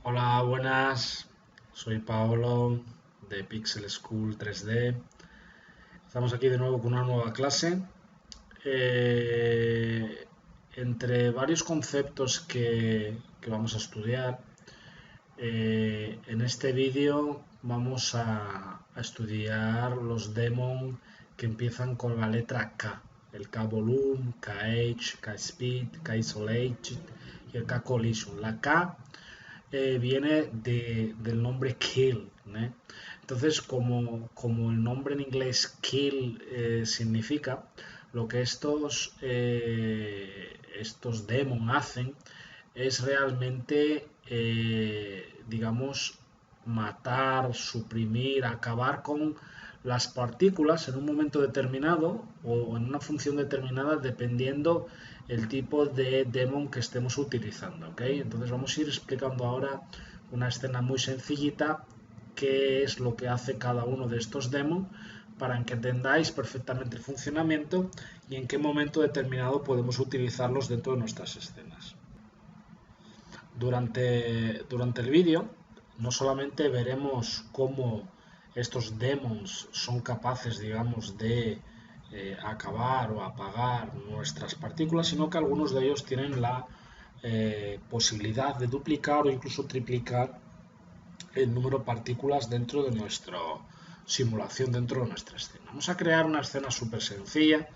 Hola, buenas. Soy Paolo de Pixel School 3D. Estamos aquí de nuevo con una nueva clase. Entre varios conceptos que vamos a estudiar, en este vídeo vamos a estudiar los demon que empiezan con la letra K. El K-Volume, K-Edge, K-Speed, K-Isolate y el K-Collision. La K viene del nombre kill, ¿eh? Entonces, como el nombre en inglés kill significa, lo que estos demon hacen es realmente, digamos, matar, suprimir, acabar con las partículas en un momento determinado o en una función determinada dependiendo el tipo de demon que estemos utilizando, ¿ok? Entonces vamos a ir explicando ahora una escena muy sencillita qué es lo que hace cada uno de estos demon para que entendáis perfectamente el funcionamiento y en qué momento determinado podemos utilizarlos dentro de nuestras escenas. Durante el vídeo no solamente veremos cómo estos demons son capaces, digamos, de acabar o apagar nuestras partículas, sino que algunos de ellos tienen la posibilidad de duplicar o incluso triplicar el número de partículas dentro de nuestra simulación, dentro de nuestra escena. Vamos a crear una escena súper sencilla.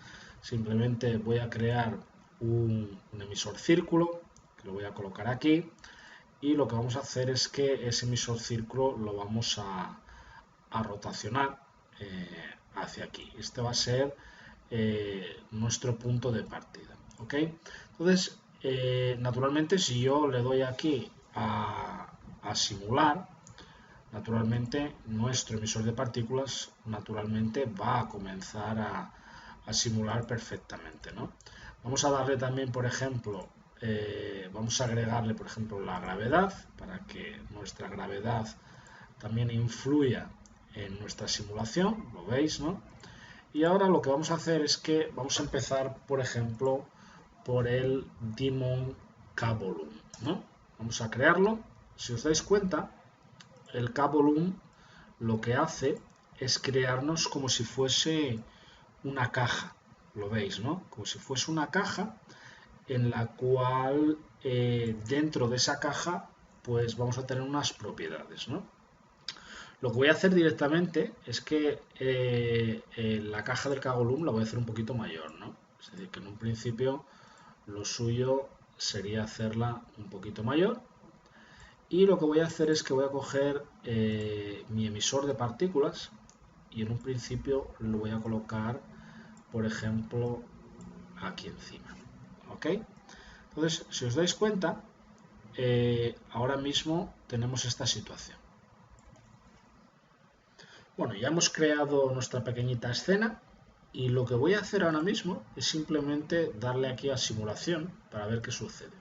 Simplemente voy a crear un emisor círculo, que lo voy a colocar aquí, y lo que vamos a hacer es que ese emisor círculo lo vamos a rotacionar hacia aquí. Este va a ser nuestro punto de partida. ¿Ok? Entonces, naturalmente, si yo le doy aquí a simular, naturalmente nuestro emisor de partículas naturalmente va a comenzar a simular perfectamente, ¿no? Vamos a darle también, por ejemplo, vamos a agregarle, por ejemplo, la gravedad para que nuestra gravedad también influya en nuestra simulación, lo veis, ¿no? Y ahora lo que vamos a hacer es que vamos a empezar, por ejemplo, por el Demon K-Volume, ¿no? Vamos a crearlo. Si os dais cuenta, el K-Volume lo que hace es crearnos como si fuese una caja, lo veis, ¿no? Como si fuese una caja en la cual dentro de esa caja pues vamos a tener unas propiedades, ¿no? Lo que voy a hacer directamente es que la caja del Kagolum la voy a hacer un poquito mayor, ¿no? Es decir, que en un principio lo suyo sería hacerla un poquito mayor. Y lo que voy a hacer es que voy a coger mi emisor de partículas y en un principio lo voy a colocar, por ejemplo, aquí encima. ¿Ok? Entonces, si os dais cuenta, ahora mismo tenemos esta situación. Bueno, ya hemos creado nuestra pequeñita escena y lo que voy a hacer ahora mismo es simplemente darle aquí a simulación para ver qué sucede.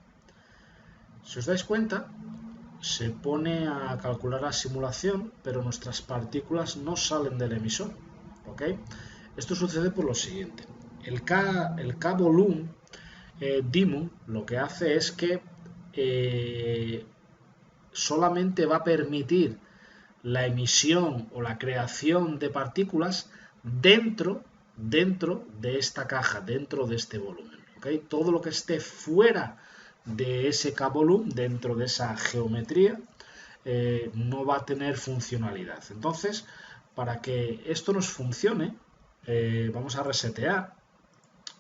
Si os dais cuenta, se pone a calcular la simulación, pero nuestras partículas no salen del emisor. ¿Ok? Esto sucede por lo siguiente. El K-Volume Demon lo que hace es que solamente va a permitir la emisión o la creación de partículas dentro de esta caja, dentro de este volumen. ¿Okay? Todo lo que esté fuera de ese K-volume, dentro de esa geometría, no va a tener funcionalidad. Entonces, para que esto nos funcione, vamos a resetear.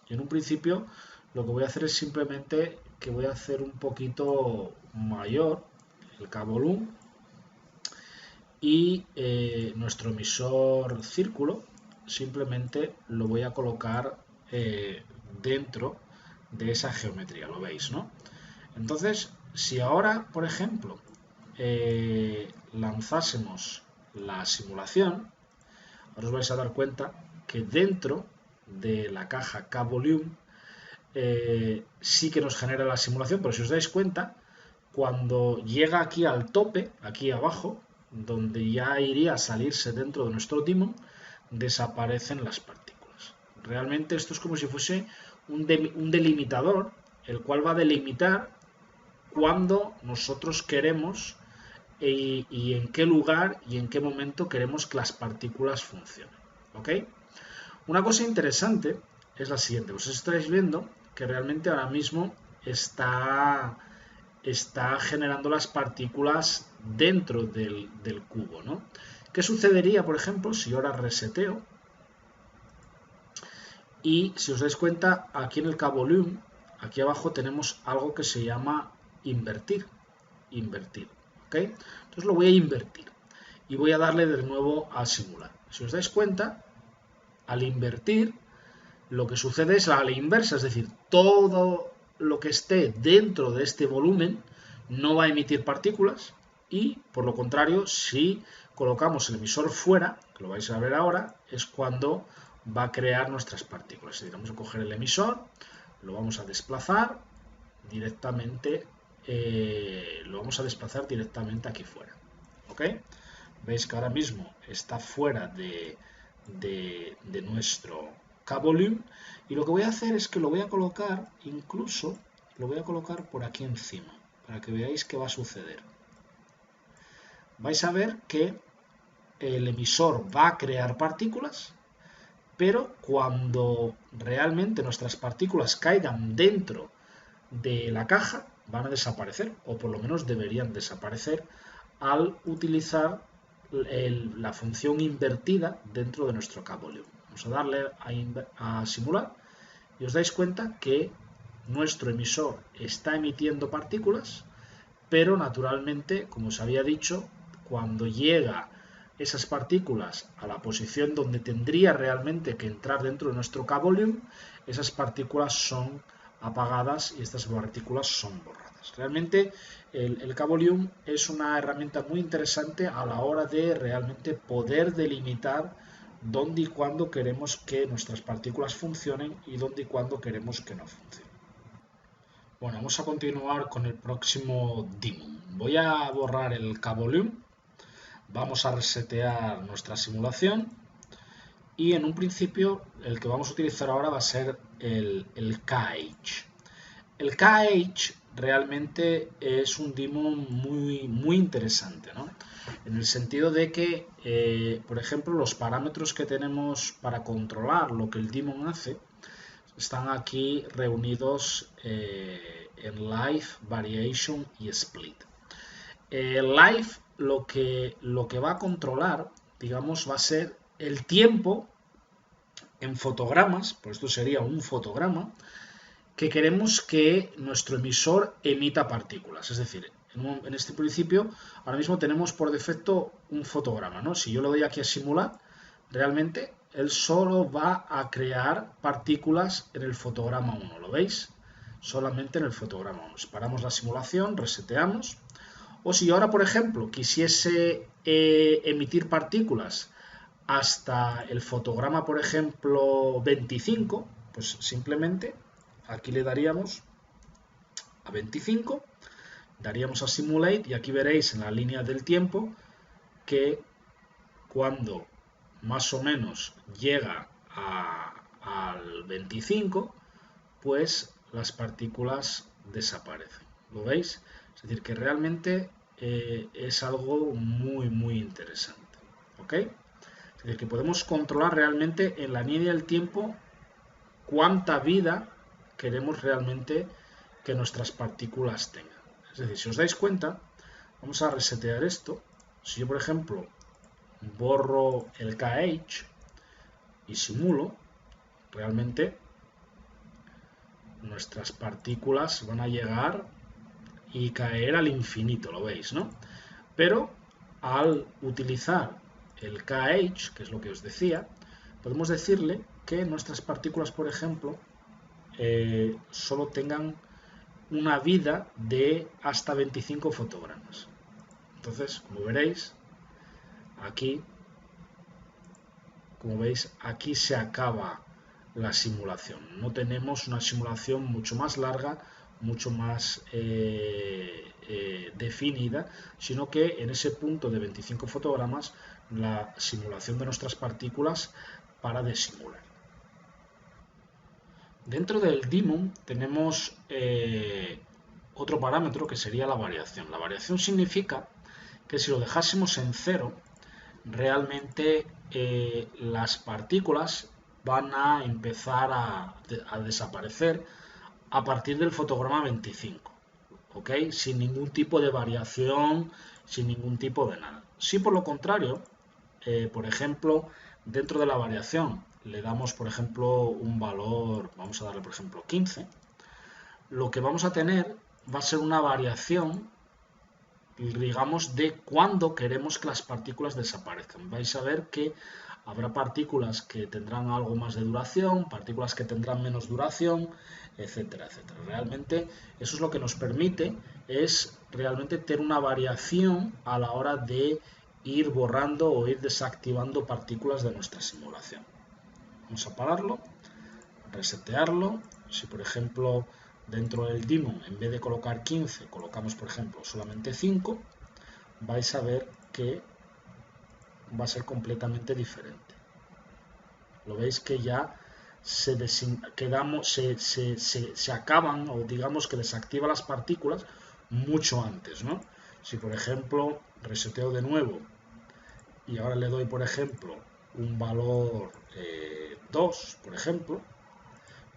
Y en un principio, lo que voy a hacer es simplemente que voy a hacer un poquito mayor el K-volume y nuestro emisor círculo simplemente lo voy a colocar dentro de esa geometría, lo veis, ¿no? Entonces, si ahora, por ejemplo, lanzásemos la simulación, os vais a dar cuenta que dentro de la caja K-Volume sí que nos genera la simulación, pero si os dais cuenta, cuando llega aquí al tope, aquí abajo, donde ya iría a salirse dentro de nuestro timón, desaparecen las partículas. Realmente esto es como si fuese un delimitador, el cual va a delimitar cuando nosotros queremos y en qué lugar y en qué momento queremos que las partículas funcionen. ¿Ok? Una cosa interesante es la siguiente. Vosotros estáis viendo que realmente ahora mismo está generando las partículas dentro del cubo, ¿no? ¿Qué sucedería, por ejemplo, si yo ahora reseteo? Y si os dais cuenta, aquí en el K-volume, aquí abajo tenemos algo que se llama invertir. Invertir, ¿ok? Entonces lo voy a invertir y voy a darle de nuevo a simular. Si os dais cuenta, al invertir, lo que sucede es a la inversa, es decir, todo lo que esté dentro de este volumen no va a emitir partículas y, por lo contrario, si colocamos el emisor fuera, que lo vais a ver ahora, es cuando va a crear nuestras partículas. Es decir, vamos a coger el emisor, lo vamos a desplazar directamente, aquí fuera. ¿Ok? Veis que ahora mismo está fuera de nuestro K-volume y lo que voy a hacer es que lo voy a colocar, incluso lo voy a colocar por aquí encima para que veáis qué va a suceder. Vais a ver que el emisor va a crear partículas, pero cuando realmente nuestras partículas caigan dentro de la caja van a desaparecer, o por lo menos deberían desaparecer al utilizar la función invertida dentro de nuestro K-volume. Vamos a darle a simular y os dais cuenta que nuestro emisor está emitiendo partículas, pero naturalmente, como os había dicho, cuando llega esas partículas a la posición donde tendría realmente que entrar dentro de nuestro K-volume, esas partículas son apagadas y estas partículas son borradas. Realmente el K-volume es una herramienta muy interesante a la hora de realmente poder delimitar dónde y cuándo queremos que nuestras partículas funcionen y dónde y cuándo queremos que no funcionen. Bueno, vamos a continuar con el próximo daemon. Voy a borrar el K-volume, vamos a resetear nuestra simulación y en un principio el que vamos a utilizar ahora va a ser el KH. El KH realmente es un daemon muy interesante, ¿no? En el sentido de que, por ejemplo, los parámetros que tenemos para controlar lo que el daemon hace están aquí reunidos en Live, Variation y Split. Live lo que va a controlar, digamos, va a ser el tiempo en fotogramas, pues esto sería un fotograma, que queremos que nuestro emisor emita partículas. Es decir, en este principio, ahora mismo tenemos por defecto un fotograma, ¿no? Si yo le doy aquí a simular, realmente él solo va a crear partículas en el fotograma 1, ¿lo veis? Solamente en el fotograma 1. Paramos la simulación, reseteamos. O si ahora, por ejemplo, quisiese emitir partículas hasta el fotograma, por ejemplo, 25, pues simplemente aquí le daríamos a 25, daríamos a Simulate y aquí veréis en la línea del tiempo que cuando más o menos llega al 25, pues las partículas desaparecen. ¿Lo veis? Es decir, que realmente es algo muy interesante. ¿Ok? Es decir, que podemos controlar realmente en la línea del tiempo cuánta vida queremos realmente que nuestras partículas tengan. Es decir, si os dais cuenta, vamos a resetear esto. Si yo, por ejemplo, borro el KH y simulo, realmente nuestras partículas van a llegar y caer al infinito, lo veis, ¿no? Pero al utilizar el KH, que es lo que os decía, podemos decirle que nuestras partículas, por ejemplo, solo tengan una vida de hasta 25 fotogramas. Entonces, como veréis, aquí, como veis, aquí se acaba la simulación. No tenemos una simulación mucho más larga, mucho más definida, sino que en ese punto de 25 fotogramas la simulación de nuestras partículas para de simular. Dentro del daemon tenemos otro parámetro que sería la variación. La variación significa que si lo dejásemos en 0, realmente las partículas van a empezar a desaparecer a partir del fotograma 25, ¿ok? Sin ningún tipo de variación, sin ningún tipo de nada. Si por lo contrario, por ejemplo, dentro de la variación le damos, por ejemplo, un valor, vamos a darle, por ejemplo, 15, lo que vamos a tener va a ser una variación, digamos, de cuándo queremos que las partículas desaparezcan. Vais a ver que habrá partículas que tendrán algo más de duración, partículas que tendrán menos duración, etcétera, etcétera. Realmente eso es lo que nos permite, es realmente tener una variación a la hora de ir borrando o ir desactivando partículas de nuestra simulación. Vamos a pararlo, resetearlo. Si por ejemplo dentro del daemon, en vez de colocar 15, colocamos por ejemplo solamente 5, vais a ver que va a ser completamente diferente. Lo veis que ya se acaban, o digamos que desactiva las partículas mucho antes, ¿no? Si por ejemplo reseteo de nuevo y ahora le doy por ejemplo un valor 2, por ejemplo,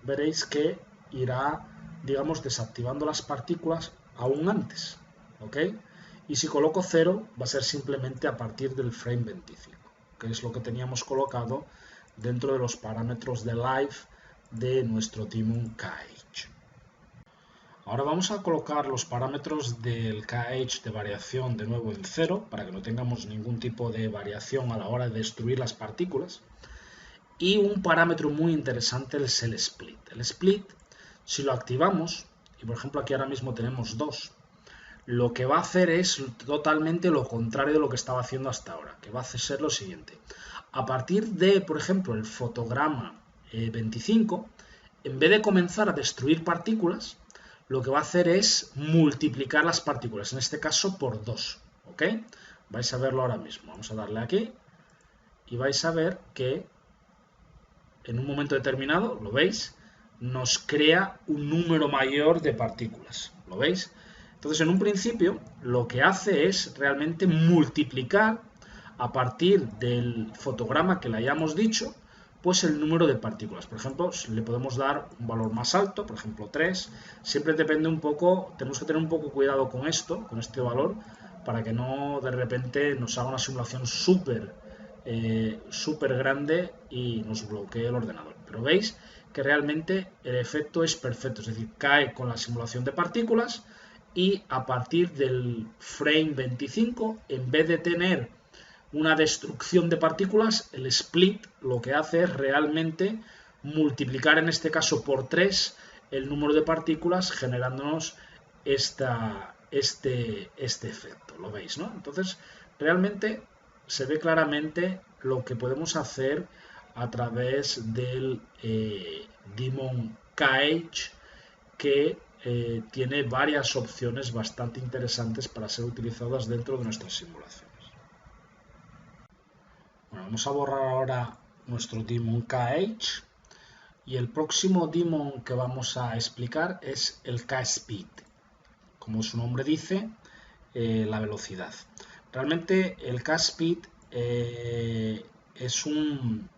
veréis que irá, digamos, desactivando las partículas aún antes, ¿ok? Y si coloco 0 va a ser simplemente a partir del frame 25, que es lo que teníamos colocado dentro de los parámetros de live de nuestro daemon KH. Ahora vamos a colocar los parámetros del KH de variación de nuevo en 0 para que no tengamos ningún tipo de variación a la hora de destruir las partículas. Y un parámetro muy interesante es el split. El split, si lo activamos, y por ejemplo aquí ahora mismo tenemos 2, lo que va a hacer es totalmente lo contrario de lo que estaba haciendo hasta ahora, que va a ser lo siguiente. A partir de, por ejemplo, el fotograma 25, en vez de comenzar a destruir partículas, lo que va a hacer es multiplicar las partículas, en este caso por 2, ¿ok? Vais a verlo ahora mismo. Vamos a darle aquí y vais a ver que en un momento determinado, ¿lo veis? Nos crea un número mayor de partículas, ¿lo veis? Entonces, en un principio, lo que hace es realmente multiplicar a partir del fotograma que le hayamos dicho, pues el número de partículas. Por ejemplo, le podemos dar un valor más alto, por ejemplo 3. Siempre depende un poco, tenemos que tener un poco cuidado con esto, con este valor, para que no de repente nos haga una simulación súper grande y nos bloquee el ordenador. Pero veis que realmente el efecto es perfecto, es decir, cae con la simulación de partículas y a partir del frame 25, en vez de tener una destrucción de partículas, el split lo que hace es realmente multiplicar, en este caso por 3, el número de partículas, generándonos este efecto. ¿Lo veis, no? Entonces, realmente se ve claramente lo que podemos hacer a través del daemon KH, que tiene varias opciones bastante interesantes para ser utilizadas dentro de nuestras simulaciones. Bueno, vamos a borrar ahora nuestro daemon KH y el próximo daemon que vamos a explicar es el KSpeed. Como su nombre dice, la velocidad. Realmente el KSpeed es un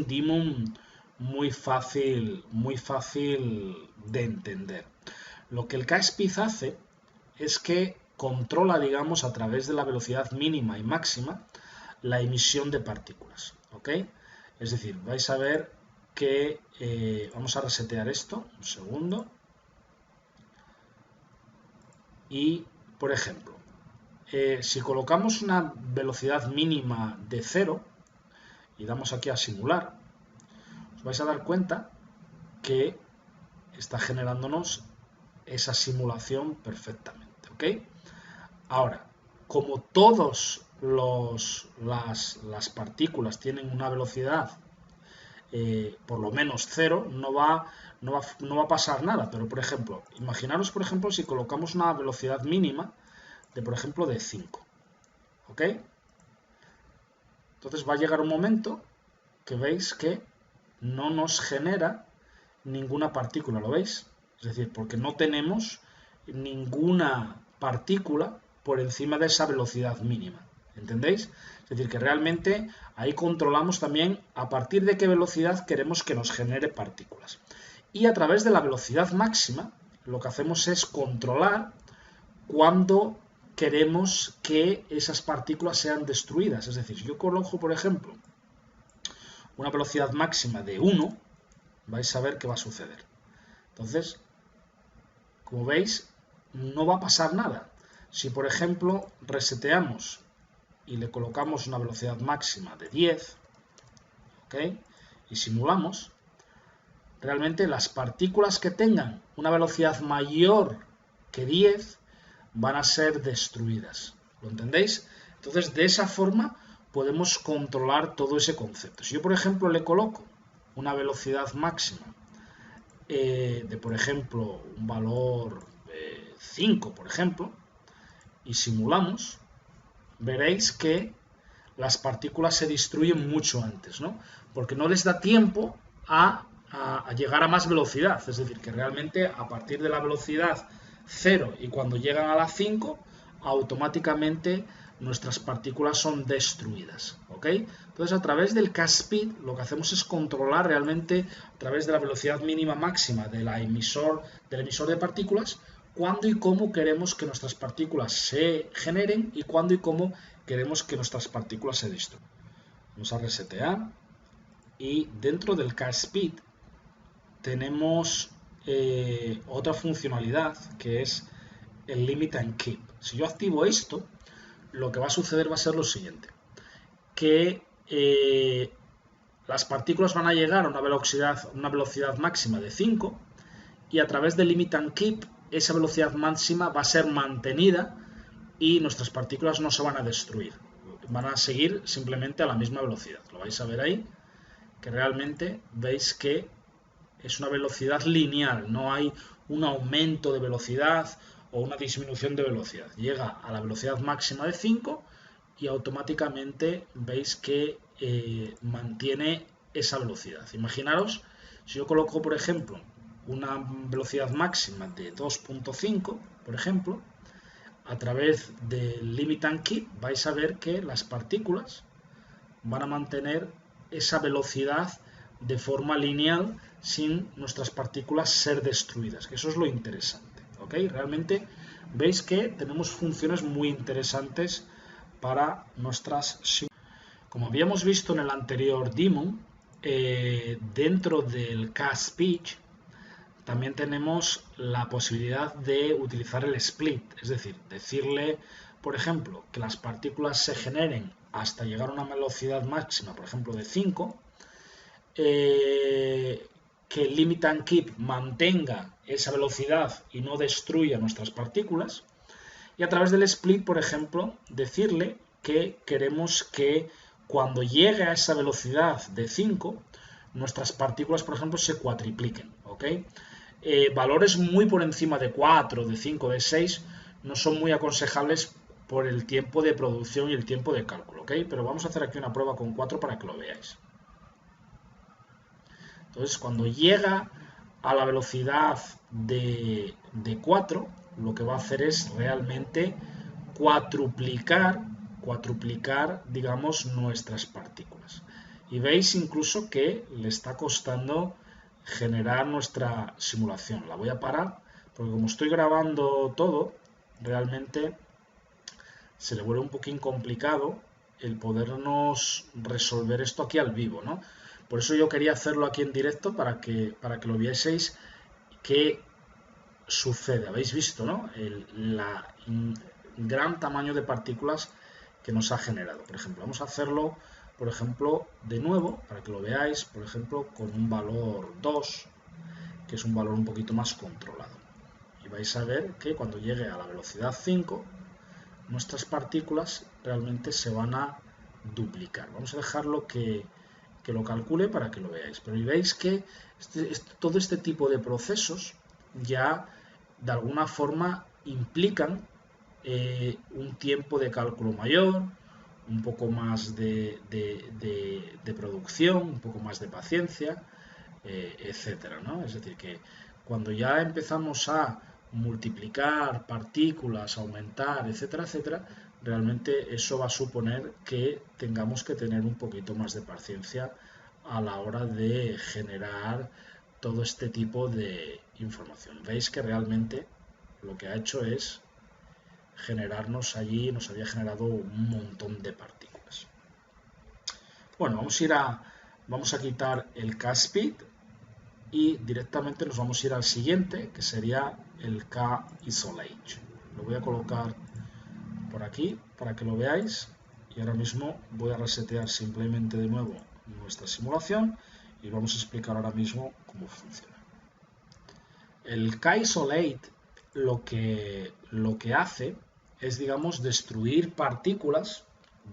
daemon muy fácil de entender. Lo que el KSpeed hace es que controla, digamos, a través de la velocidad mínima y máxima la emisión de partículas, ¿ok? Es decir, vais a ver que vamos a resetear esto, un segundo, y por ejemplo, si colocamos una velocidad mínima de 0 y damos aquí a simular, os vais a dar cuenta que está generándonos esa simulación perfectamente, ¿ok? Ahora, como todas las partículas tienen una velocidad por lo menos 0, no va a pasar nada, pero por ejemplo, imaginaros por ejemplo si colocamos una velocidad mínima de por ejemplo de 5, ¿ok? Entonces va a llegar un momento que veis que no nos genera ninguna partícula, ¿lo veis? Es decir, porque no tenemos ninguna partícula por encima de esa velocidad mínima. ¿Entendéis? Es decir, que realmente ahí controlamos también a partir de qué velocidad queremos que nos genere partículas. Y a través de la velocidad máxima, lo que hacemos es controlar cuándo queremos que esas partículas sean destruidas. Es decir, si yo coloco, por ejemplo, una velocidad máxima de 1, vais a ver qué va a suceder. Entonces, como veis, no va a pasar nada. Si, por ejemplo, reseteamos y le colocamos una velocidad máxima de 10, ¿ok? Y simulamos, realmente las partículas que tengan una velocidad mayor que 10 van a ser destruidas. ¿Lo entendéis? Entonces, de esa forma podemos controlar todo ese concepto. Si yo, por ejemplo, le coloco una velocidad máxima de, por ejemplo, un valor 5, por ejemplo, y simulamos, veréis que las partículas se destruyen mucho antes, ¿no? Porque no les da tiempo a llegar a más velocidad. Es decir, que realmente a partir de la velocidad 0 y cuando llegan a la 5, automáticamente nuestras partículas son destruidas, ¿ok? Entonces, a través del K-Speed lo que hacemos es controlar realmente a través de la velocidad mínima máxima del emisor de partículas cuándo y cómo queremos que nuestras partículas se generen y cuándo y cómo queremos que nuestras partículas se destruyan. Vamos a resetear y dentro del K-Speed tenemos otra funcionalidad que es el Limit and Keep. Si yo activo esto, lo que va a suceder va a ser lo siguiente, que las partículas van a llegar a una velocidad máxima de 5 y a través del Limit and Keep esa velocidad máxima va a ser mantenida y nuestras partículas no se van a destruir, van a seguir simplemente a la misma velocidad. Lo vais a ver ahí, que realmente veis que es una velocidad lineal, no hay un aumento de velocidad o una disminución de velocidad. Llega a la velocidad máxima de 5 y automáticamente veis que mantiene esa velocidad. Imaginaros, si yo coloco, por ejemplo, una velocidad máxima de 2.5, por ejemplo, a través del Limit and Keep vais a ver que las partículas van a mantener esa velocidad de forma lineal sin nuestras partículas ser destruidas, que eso es lo interesante, ¿ok? Realmente veis que tenemos funciones muy interesantes para nuestras simulaciones. Como habíamos visto en el anterior demo, dentro del K-Speech también tenemos la posibilidad de utilizar el split, es decir, decirle, por ejemplo, que las partículas se generen hasta llegar a una velocidad máxima, por ejemplo, de 5, que el Limit and Keep mantenga esa velocidad y no destruya nuestras partículas, y a través del split, por ejemplo, decirle que queremos que cuando llegue a esa velocidad de 5, nuestras partículas, por ejemplo, se cuatripliquen, ¿ok? Valores muy por encima de 4, de 5, de 6 no son muy aconsejables por el tiempo de producción y el tiempo de cálculo, ¿ok? Pero vamos a hacer aquí una prueba con 4 para que lo veáis. Entonces, cuando llega a la velocidad de 4, lo que va a hacer es realmente cuatruplicar, digamos, nuestras partículas. Y veis incluso que le está costando generar nuestra simulación. La voy a parar porque como estoy grabando todo, realmente se le vuelve un poquín complicado el podernos resolver esto aquí al vivo, ¿no? Por eso yo quería hacerlo aquí en directo para que lo vieseis qué sucede. Habéis visto, ¿no? El gran tamaño de partículas que nos ha generado. Por ejemplo, vamos a hacerlo, por ejemplo, de nuevo, para que lo veáis, por ejemplo, con un valor 2, que es un valor un poquito más controlado. Y vais a ver que cuando llegue a la velocidad 5, nuestras partículas realmente se van a duplicar. Vamos a dejarlo que lo calcule para que lo veáis. Pero veis que todo este tipo de procesos ya de alguna forma implican un tiempo de cálculo mayor, un poco más de producción, un poco más de paciencia, etcétera, ¿no? Es decir, que cuando ya empezamos a multiplicar partículas, aumentar, etcétera, etcétera, realmente eso va a suponer que tengamos que tener un poquito más de paciencia a la hora de generar todo este tipo de información. Veis que realmente lo que ha hecho es generarnos allí, nos había generado un montón de partículas. Bueno, vamos a quitar el K-Speed y directamente nos vamos a ir al siguiente, que sería el K-Isolate. Lo voy a colocar por aquí para que lo veáis y ahora mismo voy a resetear simplemente de nuevo nuestra simulación y vamos a explicar ahora mismo cómo funciona. El K-Isolate lo que hace es, digamos, destruir partículas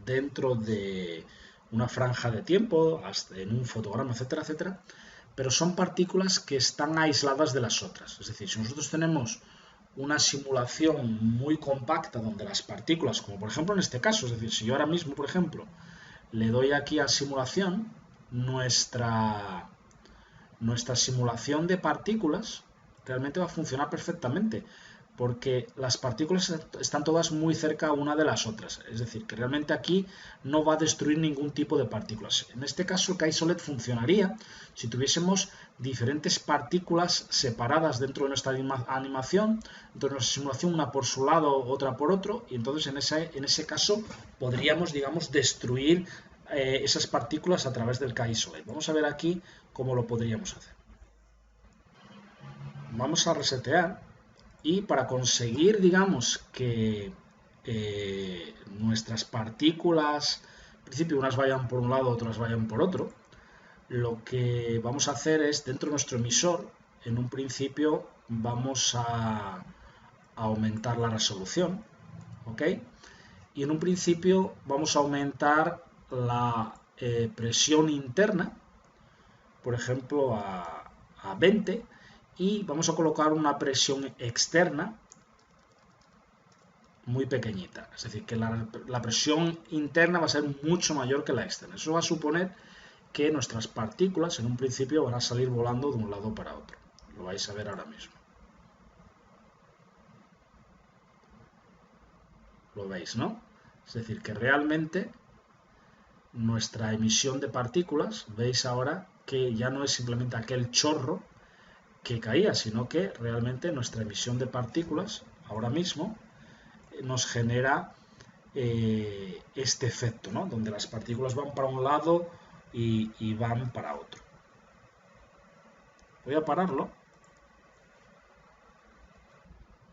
dentro de una franja de tiempo, hasta en un fotograma, etcétera, etcétera, pero son partículas que están aisladas de las otras. Es decir, si nosotros tenemos una simulación muy compacta donde las partículas, como por ejemplo en este caso, es decir, si yo ahora mismo, por ejemplo, le doy aquí a simulación, nuestra simulación de partículas realmente va a funcionar perfectamente, porque las partículas están todas muy cerca una de las otras. Es decir, que realmente aquí no va a destruir ningún tipo de partículas. En este caso, el K-Isolate funcionaría si tuviésemos diferentes partículas separadas dentro de nuestra animación, dentro de nuestra simulación, una por su lado, otra por otro, y entonces en ese caso podríamos, digamos, destruir esas partículas a través del K-Isolate. Vamos a ver aquí cómo lo podríamos hacer. Vamos a resetear. Y para conseguir, digamos, que nuestras partículas, en principio unas vayan por un lado, otras vayan por otro, lo que vamos a hacer es, dentro de nuestro emisor, en un principio vamos a aumentar la resolución, ¿ok? Y en un principio vamos a aumentar la presión interna, por ejemplo, a 20, y vamos a colocar una presión externa muy pequeñita. Es decir, que la presión interna va a ser mucho mayor que la externa. Eso va a suponer que nuestras partículas en un principio van a salir volando de un lado para otro. Lo vais a ver ahora mismo. Lo veis, ¿no? Es decir, que realmente nuestra emisión de partículas, veis ahora que ya no es simplemente aquel chorro que caía, sino que realmente nuestra emisión de partículas ahora mismo nos genera este efecto, ¿no? Donde las partículas van para un lado y van para otro. Voy a pararlo.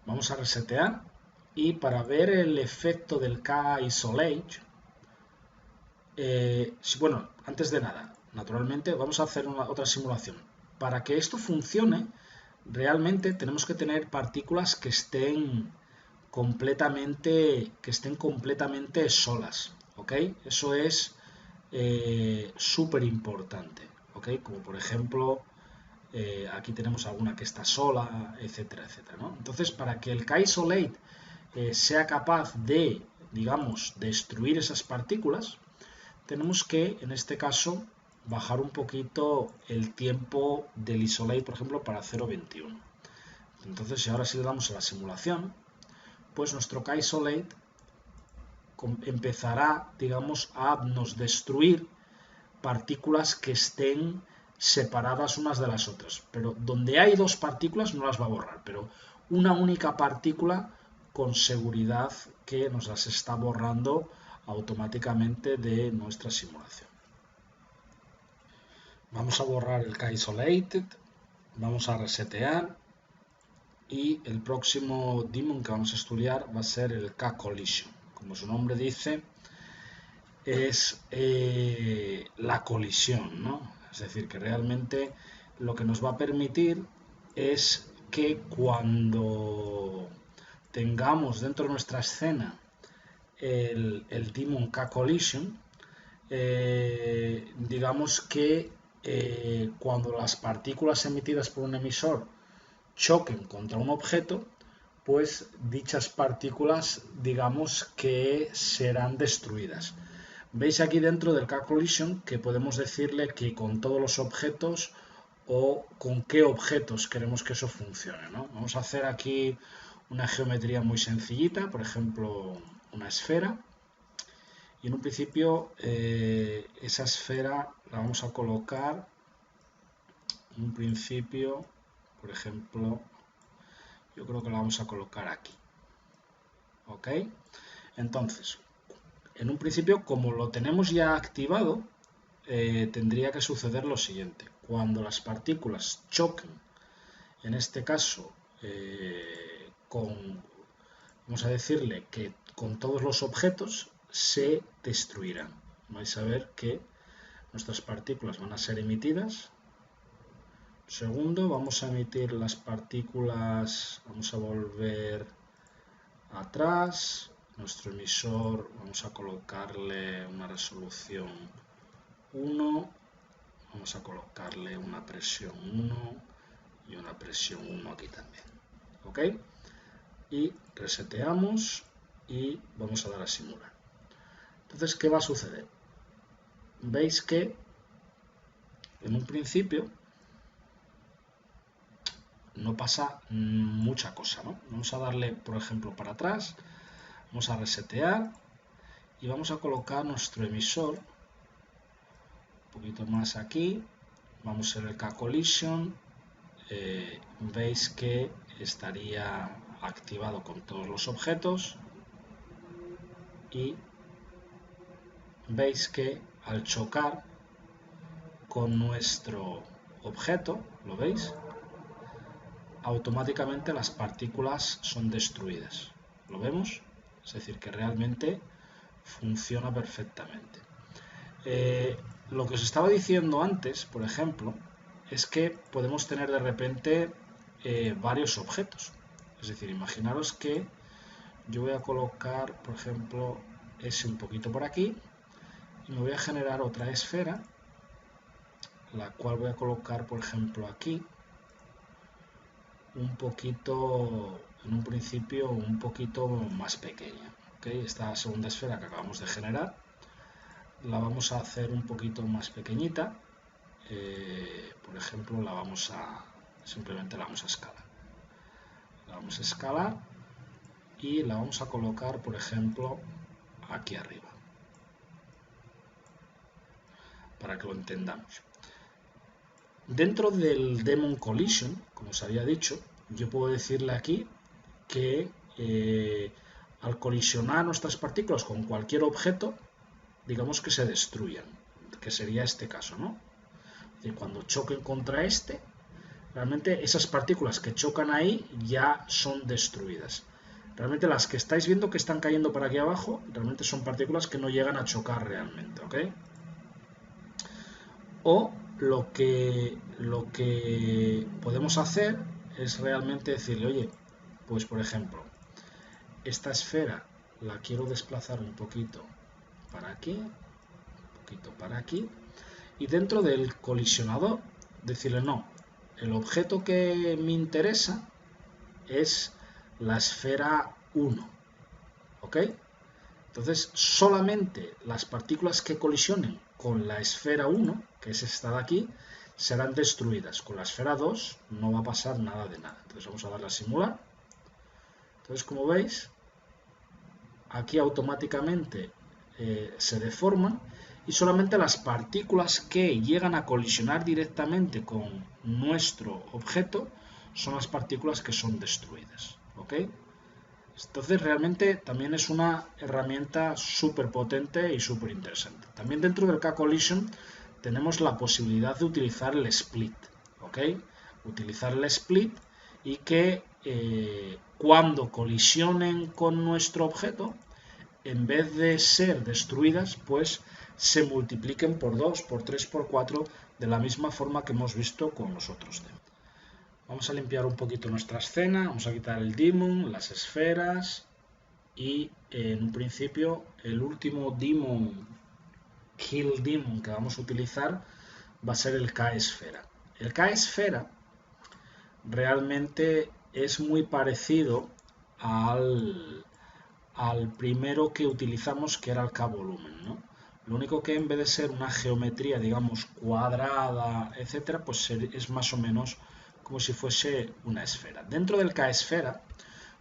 Vamos a resetear y para ver el efecto del K-Isolate, bueno, antes de nada, naturalmente vamos a hacer otra simulación. Para que esto funcione, realmente tenemos que tener partículas que estén completamente solas, ¿ok? Eso es súper importante, ¿ok? Como por ejemplo, aquí tenemos alguna que está sola, etcétera, etcétera, ¿no? Entonces, para que el K-Isolate sea capaz de, digamos, destruir esas partículas, tenemos que, en este caso, bajar un poquito el tiempo del Isolate, por ejemplo, para 0.21. Entonces, si ahora sí le damos a la simulación, pues nuestro K-Isolate empezará, digamos, a nos destruir partículas que estén separadas unas de las otras. Pero donde hay dos partículas no las va a borrar, pero una única partícula con seguridad que nos las está borrando automáticamente de nuestra simulación. Vamos a borrar el K-Isolated, vamos a resetear y el próximo daemon que vamos a estudiar va a ser el K-Collision. Como su nombre dice, es la colisión, ¿no? Es decir, que realmente lo que nos va a permitir es que cuando tengamos dentro de nuestra escena el daemon K-Collision, digamos que cuando las partículas emitidas por un emisor choquen contra un objeto, pues dichas partículas, digamos que serán destruidas. Veis aquí dentro del K-Collision que podemos decirle que con todos los objetos o con qué objetos queremos que eso funcione, ¿no? Vamos a hacer aquí una geometría muy sencillita, por ejemplo, una esfera. Y en un principio esa esfera la vamos a colocar, en un principio, por ejemplo, yo creo que la vamos a colocar aquí. ¿Ok? Entonces, en un principio, como lo tenemos ya activado, tendría que suceder lo siguiente. Cuando las partículas choquen, en este caso, vamos a decirle que con todos los objetos se destruirán. Vais a ver que nuestras partículas van a ser emitidas. Segundo, vamos a emitir las partículas, vamos a volver atrás. Nuestro emisor, vamos a colocarle una resolución 1, vamos a colocarle una presión 1 y una presión 1 aquí también. ¿Ok? Y reseteamos y vamos a dar a simular. Entonces, ¿qué va a suceder? Veis que en un principio no pasa mucha cosa, ¿no? Vamos a darle, por ejemplo, para atrás, vamos a resetear y vamos a colocar nuestro emisor un poquito más aquí. Vamos en el K-Collision, veis que estaría activado con todos los objetos y veis que al chocar con nuestro objeto, ¿lo veis? Automáticamente las partículas son destruidas. ¿Lo vemos? Es decir, que realmente funciona perfectamente. Lo que os estaba diciendo antes, por ejemplo, es que podemos tener de repente varios objetos. Es decir, imaginaros que yo voy a colocar, por ejemplo, ese un poquito por aquí y me voy a generar otra esfera, la cual voy a colocar, por ejemplo, aquí, un poquito, en un principio, un poquito más pequeña. ¿Okay? Esta segunda esfera que acabamos de generar la vamos a hacer un poquito más pequeñita. Por ejemplo, simplemente la vamos a escalar. La vamos a escalar y la vamos a colocar, por ejemplo, aquí arriba, para que lo entendamos. Dentro del Demon Collision, como os había dicho, yo puedo decirle aquí que al colisionar nuestras partículas con cualquier objeto, digamos que se destruyan, que sería este caso, ¿no? Es decir, cuando choquen contra este, realmente esas partículas que chocan ahí ya son destruidas. Realmente las que estáis viendo que están cayendo por aquí abajo, realmente son partículas que no llegan a chocar realmente, ¿ok? O lo que podemos hacer es realmente decirle, oye, pues por ejemplo, esta esfera la quiero desplazar un poquito para aquí, un poquito para aquí, y dentro del colisionador decirle no, el objeto que me interesa es la esfera 1, ¿ok? Entonces solamente las partículas que colisionen con la esfera 1, que es esta de aquí, serán destruidas. Con la esfera 2 no va a pasar nada de nada. Entonces vamos a darle a simular. Entonces, como veis, aquí automáticamente se deforman y solamente las partículas que llegan a colisionar directamente con nuestro objeto son las partículas que son destruidas. ¿Ok? Entonces realmente también es una herramienta súper potente y súper interesante. También dentro del K-Collision tenemos la posibilidad de utilizar el split. ¿Ok? Utilizar el split y que cuando colisionen con nuestro objeto, en vez de ser destruidas, pues se multipliquen por 2, por 3, por 4, de la misma forma que hemos visto con los otros temas. Vamos a limpiar un poquito nuestra escena, vamos a quitar el demon, las esferas y en un principio el último demon, kill demon que vamos a utilizar va a ser el K-esfera. El K-esfera realmente es muy parecido al primero que utilizamos, que era el K-volumen, ¿no? Lo único que en vez de ser una geometría, digamos, cuadrada, etcétera, pues es más o menos como si fuese una esfera. Dentro del K-esfera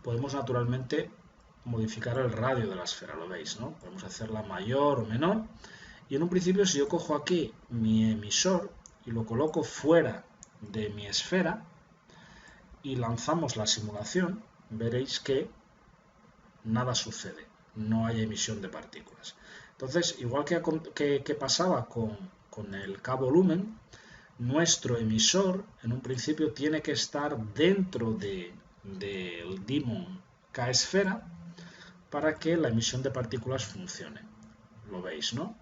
podemos naturalmente modificar el radio de la esfera, lo veis, ¿no? Podemos hacerla mayor o menor. Y en un principio, si yo cojo aquí mi emisor y lo coloco fuera de mi esfera y lanzamos la simulación, veréis que nada sucede, no hay emisión de partículas. Entonces, igual que pasaba con el K-volumen, nuestro emisor en un principio tiene que estar dentro del Dymon K-esfera para que la emisión de partículas funcione. Lo veis, ¿no?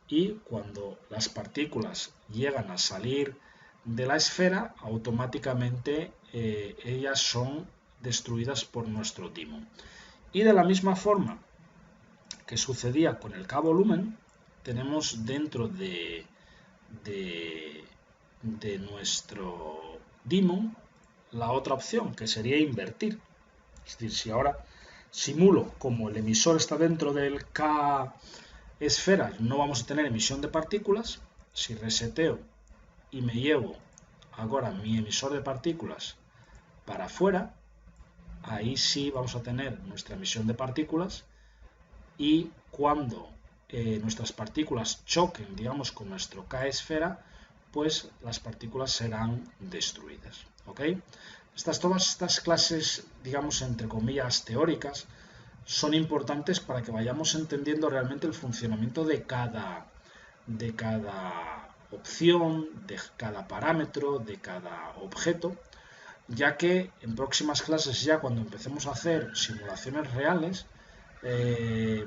Y cuando las partículas llegan a salir de la esfera, automáticamente ellas son destruidas por nuestro Dymon. Y de la misma forma que sucedía con el K-volumen, tenemos dentro de nuestro Dymon la otra opción, que sería invertir. Es decir, si ahora simulo como el emisor está dentro del K esfera, no vamos a tener emisión de partículas. Si reseteo y me llevo ahora mi emisor de partículas para afuera, ahí sí vamos a tener nuestra emisión de partículas, y cuando nuestras partículas choquen, digamos, con nuestro K-esfera, pues las partículas serán destruidas. ¿Ok? Todas estas clases, digamos, entre comillas, teóricas, son importantes para que vayamos entendiendo realmente el funcionamiento de cada opción, de cada parámetro, de cada objeto, ya que en próximas clases, ya cuando empecemos a hacer simulaciones reales,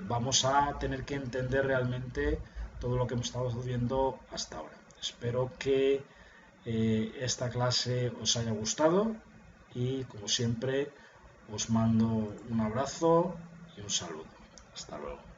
vamos a tener que entender realmente todo lo que hemos estado viendo hasta ahora. Espero que esta clase os haya gustado y, como siempre, os mando un abrazo y un saludo. Hasta luego.